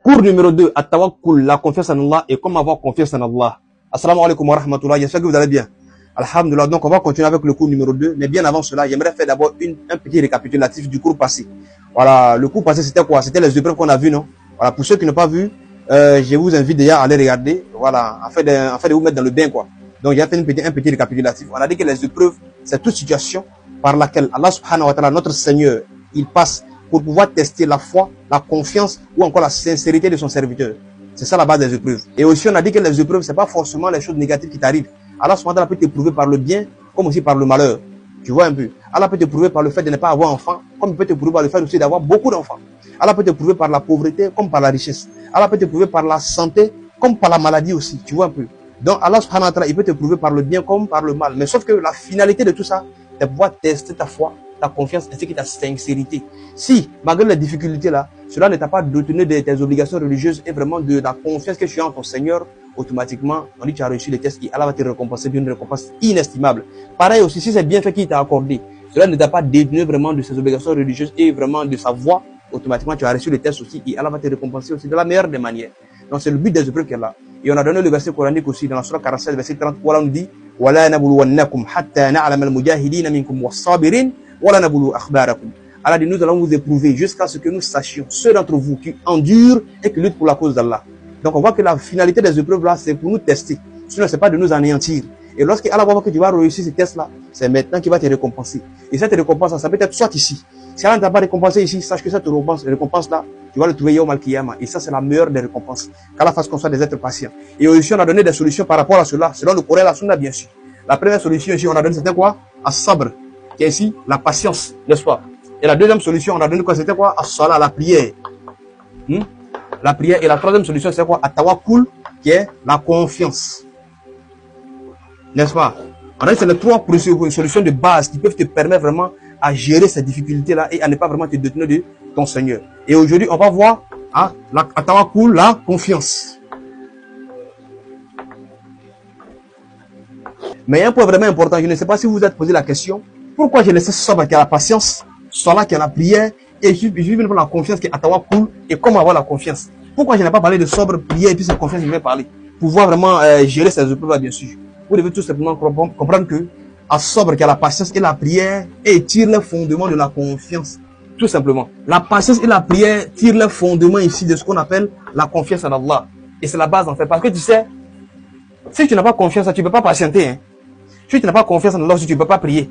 Cours numéro 2, At-Tawakkul, la confiance en Allah et comment avoir confiance en Allah. Assalamu alaikum wa rahmatullah, j'espère que vous allez bien. Alhamdulillah, donc on va continuer avec le cours numéro 2, mais bien avant cela, j'aimerais faire d'abord un petit récapitulatif du cours passé. Voilà, le cours passé c'était quoi? C'était les épreuves qu'on a vues, non? Voilà, pour ceux qui n'ont pas vu, je vous invite déjà à aller regarder, voilà, en fait de vous mettre dans le bain, quoi. Donc j'ai fait un petit récapitulatif. On a dit que les épreuves, c'est toute situation par laquelle Allah subhanahu wa ta'ala, notre Seigneur, il passe pour pouvoir tester la foi, la confiance ou encore la sincérité de son serviteur. C'est ça la base des épreuves. Et aussi on a dit que les épreuves, c'est pas forcément les choses négatives qui t'arrivent. Allah subhanahu wa ta'ala peut t'éprouver par le bien comme aussi par le malheur. Tu vois un peu. Allah peut t'éprouver par le fait de ne pas avoir enfant, comme il peut t'éprouver par le fait aussi d'avoir beaucoup d'enfants. Allah peut t'éprouver par la pauvreté comme par la richesse. Allah peut t'éprouver par la santé comme par la maladie aussi. Tu vois un peu. Donc Allah subhanahu wa ta'ala, il peut t'éprouver par le bien comme par le mal. Mais sauf que la finalité de tout ça, c'est de pouvoir tester ta foi, ta confiance ainsi que ta sincérité. Si, malgré les difficultés là, cela ne t'a pas détourné de tes obligations religieuses et vraiment de la confiance que tu as en ton Seigneur, automatiquement, on dit que tu as reçu les tests et Allah va te récompenser d'une récompense inestimable. Pareil aussi, si c'est bien fait qu'il t'a accordé, cela ne t'a pas détourné vraiment de ses obligations religieuses et vraiment de sa voix, automatiquement tu as reçu les tests aussi et Allah va te récompenser aussi de la meilleure des manières. Donc c'est le but des épreuves qu'elle a. Et on a donné le verset coranique aussi dans la surah 47, verset 33, là on dit وَلَا نَبُلُوَنَّكُمْ حَتَّى نَعْلَمَ الْمُجَاهِدِينَ مِنْكُمْ وَالصَّابِرِينَ وَلَا نَبُلُوا أَخْبَارَكُمْ. Allah dit, nous allons vous éprouver jusqu'à ce que nous sachions ceux d'entre vous qui endurent et qui luttent pour la cause d'Allah. Donc on voit que la finalité des épreuves là, c'est pour nous tester. Sinon, c'est pas de nous anéantir. Et lorsque Allah va voir que tu vas réussir ces tests là, c'est maintenant qu'il va te récompenser. Et cette récompense, ça peut être soit ici. Si Allah ne t'a pas récompensé ici, sache que cette récompense là, tu vas le trouver au Mal-Kiyama. Et ça, c'est la meilleure des récompenses. Qu'Allah fasse qu'on soit des êtres patients. Et aussi, on a donné des solutions par rapport à cela, selon le Coran et la Sunna, bien sûr. La première solution ici, on a donné, c'était quoi? As-sabr, qui est ici la patience, n'est-ce pas? Et la deuxième solution, on a donné quoi? C'était quoi? As-salat, la prière. La prière. Et la troisième solution, c'est quoi? At-tawakkul, qui est la confiance. N'est-ce pas? On a dit que c'est les trois solutions de base qui peuvent te permettre vraiment à gérer ces difficultés-là et à ne pas vraiment te détourner de ton Seigneur. Et aujourd'hui, on va voir At-tawakkul, la confiance. Mais il y a un point vraiment important, je ne sais pas si vous vous êtes posé la question, pourquoi j'ai laissé Sabr qui a la patience, Salat qui a la prière, et je vais venir pour la confiance qui est At-tawakkul, et comment avoir la confiance. Pourquoi je n'ai pas parlé de Sabr, prière, et puis cette confiance, je vais parler. Pouvoir vraiment gérer ces épreuves-là, bien sûr. Vous devez tout simplement comprendre que As-Sabr qui a la patience et la prière, et tire le fondement de la confiance. Tout simplement. La patience et la prière tirent le fondement ici de ce qu'on appelle la confiance en Allah. Et c'est la base en fait, parce que tu sais, si tu n'as pas confiance, tu ne peux pas patienter, hein. Si tu n'as pas confiance en Allah, tu ne peux pas prier.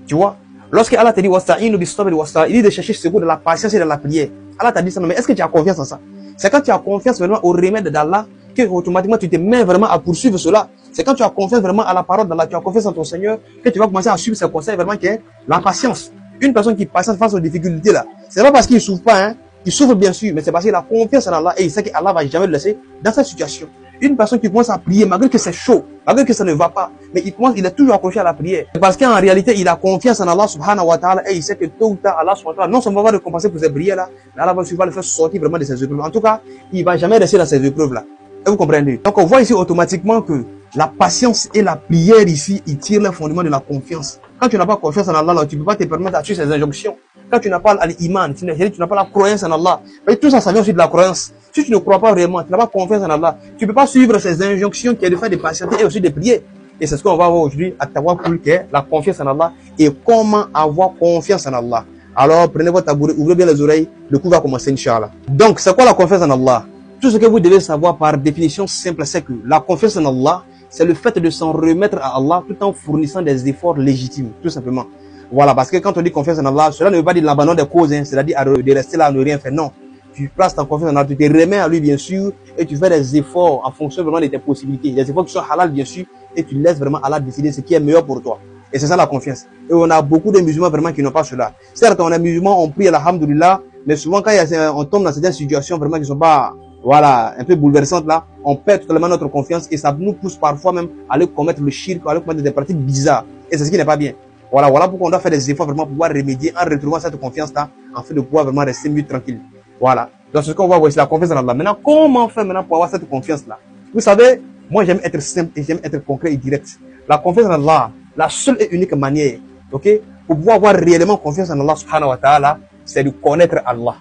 Tu vois? Lorsque Allah te dit, il dit de chercher secours de la patience et de la prière. Allah t'a dit ça, mais est-ce que tu as confiance en ça? C'est quand tu as confiance vraiment au remède d'Allah que automatiquement tu te mets vraiment à poursuivre cela. C'est quand tu as confiance vraiment à la parole d'Allah, tu as confiance en ton Seigneur, que tu vas commencer à suivre ses conseils vraiment qui est la patience. Une personne qui patiente face aux difficultés là, c'est pas parce qu'il ne souffre pas, hein. Il souffre bien sûr, mais c'est parce qu'il a confiance en Allah et il sait qu'Allah va jamais le laisser dans cette situation. Une personne qui commence à prier, malgré que c'est chaud, malgré que ça ne va pas, mais il est toujours accroché à la prière. Parce qu'en réalité, il a confiance en Allah subhanahu wa ta'ala et il sait que tôt ou tard, Allah subhanahu wa ta'ala, non seulement va le récompenser pour ces prières-là, mais Allah va le faire sortir vraiment de ces épreuves. En tout cas, il va jamais rester dans ces épreuves-là. Et vous comprenez? Donc on voit ici automatiquement que la patience et la prière ici, ils tirent le fondement de la confiance. Quand tu n'as pas confiance en Allah, tu ne peux pas te permettre de suivre ses injonctions. Quand tu n'as pas l'iman, tu n'as pas la croyance en Allah. Mais tout ça vient aussi de la croyance. Si tu ne crois pas réellement, tu n'as pas confiance en Allah, tu ne peux pas suivre ces injonctions qui est de faire des patienter et aussi de prier. Et c'est ce qu'on va voir aujourd'hui à Tawakkul, qui est la confiance en Allah et comment avoir confiance en Allah. Alors prenez votre tabouret, ouvrez bien les oreilles, le coup va commencer, Inch'Allah. Donc c'est quoi la confiance en Allah? Tout ce que vous devez savoir par définition simple, c'est que la confiance en Allah, c'est le fait de s'en remettre à Allah tout en fournissant des efforts légitimes, tout simplement. Voilà, parce que quand on dit confiance en Allah, cela ne veut pas dire l'abandon des causes, hein, c'est-à-dire de rester là, ne rien faire, non. Tu places ta confiance en Allah, tu te remets à lui, bien sûr, et tu fais des efforts en fonction vraiment de tes possibilités. Des efforts qui sont halal, bien sûr, et tu laisses vraiment Allah décider ce qui est meilleur pour toi. Et c'est ça la confiance. Et on a beaucoup de musulmans vraiment qui n'ont pas cela. Certes, on est musulmans, on prie alhamdulillah, mais souvent quand on tombe dans certaines situations vraiment qui sont pas, voilà, un peu bouleversantes là, on perd totalement notre confiance et ça nous pousse parfois même à aller commettre le shirk, à aller commettre des pratiques bizarres. Et c'est ce qui n'est pas bien. Voilà pourquoi on doit faire des efforts vraiment pour pouvoir remédier en retrouvant cette confiance-là, en fait de pouvoir vraiment rester mieux tranquille. Voilà. Donc, ce qu'on va voir, c'est la confiance en Allah. Maintenant, comment faire maintenant pour avoir cette confiance-là? Vous savez, moi, j'aime être simple et j'aime être concret et direct. La confiance en Allah, la seule et unique manière, ok, pour pouvoir avoir réellement confiance en Allah subhanahu wa ta'ala, c'est de connaître Allah.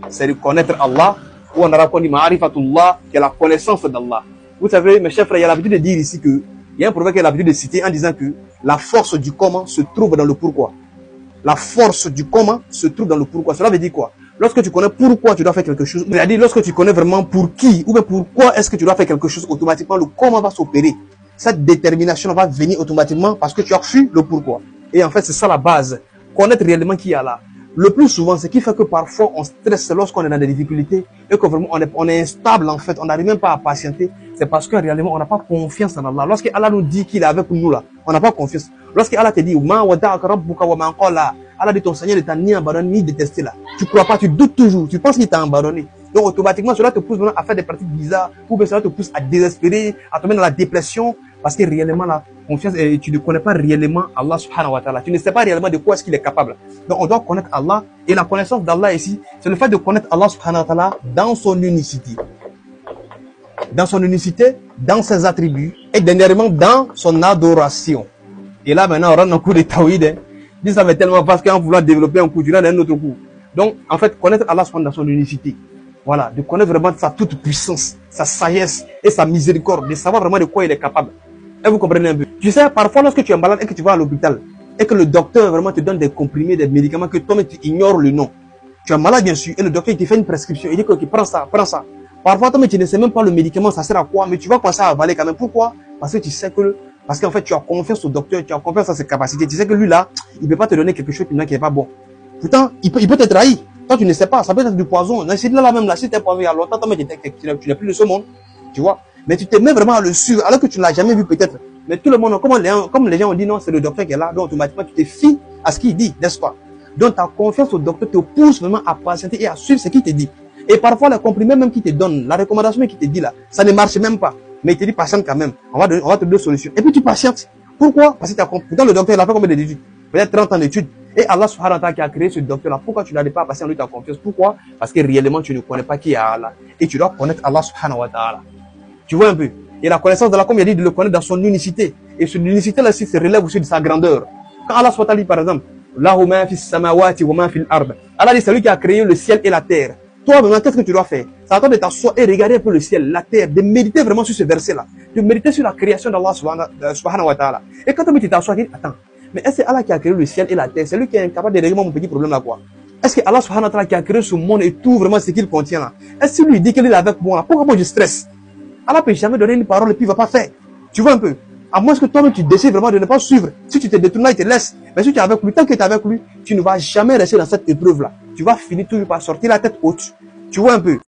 c'est de connaître Allah, ou on a reconnu Ma'rifatullah, qui est la connaissance d'Allah. Vous savez, mes chers frères, il y a l'habitude de dire ici que, il y a un prophète qui a l'habitude de citer en disant que la force du comment se trouve dans le pourquoi. La force du comment se trouve dans le pourquoi. Cela veut dire quoi? Lorsque tu connais pourquoi tu dois faire quelque chose, c'est-à-dire lorsque tu connais vraiment pour qui, ou bien pourquoi est-ce que tu dois faire quelque chose, automatiquement le comment va s'opérer. Cette détermination va venir automatiquement parce que tu as su le pourquoi. Et en fait, c'est ça la base. Connaître réellement qui est Allah. Le plus souvent, ce qui fait que parfois on stresse lorsqu'on est dans des difficultés et que vraiment on est instable en fait, on n'arrive même pas à patienter, c'est parce que réellement on n'a pas confiance en Allah. Lorsque Allah nous dit qu'il est avec nous là, on n'a pas confiance. Lorsque Allah te dit Allah dit ton Seigneur ne t'a ni abandonné ni détesté là. Tu crois pas, tu doutes toujours, tu penses qu'il t'a abandonné. Donc automatiquement cela te pousse à faire des pratiques bizarres ou bien cela te pousse à désespérer, à tomber dans la dépression parce que réellement la confiance, tu ne connais pas réellement Allah subhanahu wa ta'ala. Tu ne sais pas réellement de quoi est-ce qu'il est capable. Donc on doit connaître Allah et la connaissance d'Allah ici, c'est le fait de connaître Allah subhanahu wa ta'ala dans son unicité. Dans son unicité, dans ses attributs et dernièrement dans son adoration. Et là maintenant on rentre dans le cours de Tawhid. Dis ça fait tellement parce qu'en voulant développer un cours, tu rentres dans un autre cours. Donc en fait connaître Allah subhanahu wa ta'ala dans son unicité. Voilà, de connaître vraiment sa toute puissance, sa sagesse et sa miséricorde, de savoir vraiment de quoi il est capable. Et vous comprenez un peu. Tu sais, parfois lorsque tu es malade et que tu vas à l'hôpital, et que le docteur vraiment te donne des comprimés, des médicaments que toi-même tu ignores le nom. Tu es malade bien sûr, et le docteur il te fait une prescription, il dit que prends ça, prends ça. Parfois toi-même tu ne sais même pas le médicament, ça sert à quoi, mais tu vas commencer à avaler quand même. Pourquoi? Parce que tu sais que, parce qu'en fait tu as confiance au docteur, tu as confiance à ses capacités. Tu sais que lui là, il ne peut pas te donner quelque chose qui n'est pas bon. Pourtant, il peut te trahir. Toi, tu ne sais pas, ça peut être du poison. C'est là même, là, si t'es poison il y a longtemps, toi, tu n'es plus de ce monde. Tu vois? Mais tu te mets vraiment à le suivre, alors que tu ne l'as jamais vu peut-être. Mais tout le monde, comme les gens ont dit non, c'est le docteur qui est là, donc automatiquement, tu te fies à ce qu'il dit, n'est-ce pas? Donc, ta confiance au docteur te pousse vraiment à patienter et à suivre ce qu'il te dit. Et parfois, les comprimés même qu'il te donne, la recommandation qu'il te dit là, ça ne marche même pas. Mais il te dit patiente quand même. On va te donner deux solutions. Et puis, tu patientes. Pourquoi? Parce que tu as compris. Pourtant, le docteur, il a fait combien d'études? Peut-être 30 ans d'études. Et Allah subhanahu wa ta'ala qui a créé ce docteur-là, pourquoi tu n'arrives pas à passer en lui ta confiance? Pourquoi? Parce que réellement, tu ne connais pas qui est Allah. Et tu dois connaître Allah subhanahu wa ta'ala. Tu vois un peu? Et la connaissance d'Allah, comme il a dit, de le connaître dans son unicité. Et son unicité-là, se relève aussi de sa grandeur. Quand Allah subhanahu wa ta'ala dit, par exemple, Allah dit, c'est lui qui a créé le ciel et la terre. Toi, maintenant, qu'est-ce que tu dois faire? Ça attend de t'asseoir et regarder un peu le ciel, la terre, de méditer vraiment sur ce verset-là. De méditer sur la création d'Allah subhanahu wa ta'ala. Et quand tu t'assois, tu dis, attends, mais est-ce que Allah qui a créé le ciel et la terre, c'est lui qui est incapable de régler mon petit problème là quoi? Est-ce que Allah subhanahu wa ta'ala qui a créé ce monde et tout vraiment ce qu'il contient là? Est-ce qu'il lui dit qu'il est avec moi là? Pourquoi moi je stresse? Allah peut jamais donner une parole et puis il va pas faire. Tu vois un peu? À moins que toi-même tu décides vraiment de ne pas suivre. Si tu te détournes là, il te laisse. Mais si tu es avec lui, tant que tu es avec lui, tu ne vas jamais rester dans cette épreuve là. Tu vas finir toujours par sortir la tête haute. Tu vois un peu?